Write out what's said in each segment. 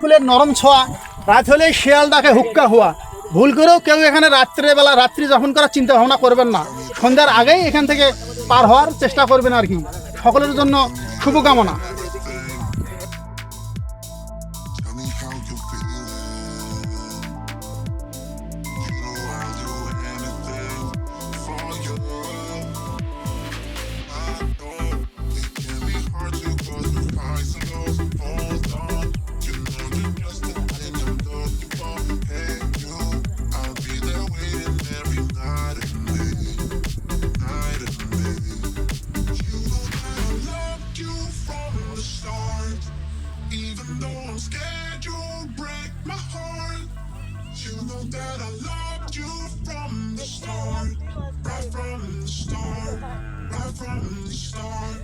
ফুলের নরম ছোঁয়া, রাত হলে শিয়াল ডাকে হুক্কা হওয়া। ভুল করেও কেউ এখানে রাত্রি যাপন করার চিন্তা ভাবনা করবেন না। সন্ধ্যার আগেই এখান থেকে পার হওয়ার চেষ্টা করবেন আর কি। সকলের জন্য শুভকামনা। Even though I'm scared you'll break my heart, you know that I loved you from the start, right from the start, right from the start.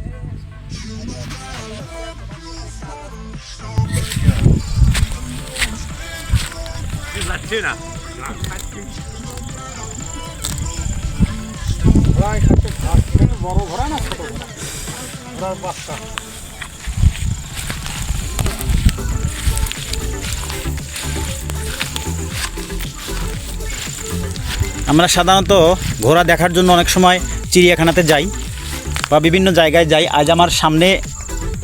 You know that I loved you from the start. বড় ঘোড়া না ছোট ঘোড়া? ঘোড়ার বাচ্চা। আমরা সাধারণত ঘোড়া দেখার জন্য অনেক সময় চিড়িয়াখানাতে যাই বা বিভিন্ন জায়গায় যাই। আজ আমার সামনে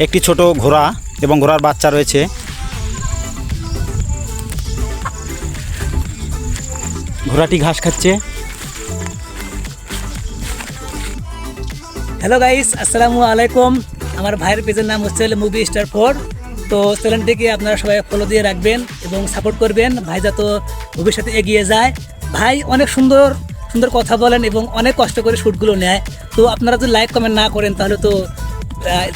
একটি ছোট ঘোড়া এবং ঘোড়ার বাচ্চা রয়েছে। ঘোড়াটি ঘাস খাচ্ছে। হ্যালো গাইস, আসসালামু আলাইকুম। আমার ভাইয়ের পেজের নাম হচ্ছে মুভি স্টার 4। তো চ্যানেলটিকে আপনারা সবাই ফলো দিয়ে রাখবেন এবং সাপোর্ট করবেন। ভাই যাতে ভবিষ্যতে এগিয়ে যায়। ভাই অনেক সুন্দর সুন্দর কথা বলেন এবং অনেক কষ্ট করে শ্যুটগুলো নেয়। তো আপনারা যদি লাইক কমেন্ট না করেন তাহলে তো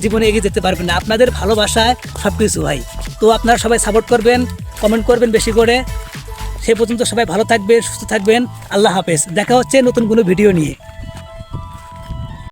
জীবনে এগিয়ে যেতে পারবেন না। আপনাদের ভালোবাসায় সব কিছু ভাই। তো আপনারা সবাই সাপোর্ট করবেন, কমেন্ট করবেন বেশি করে। সে পর্যন্ত সবাই ভালো থাকবেন, সুস্থ থাকবেন। আল্লাহ হাফেজ। দেখা হচ্ছে নতুন কোনো ভিডিও নিয়ে।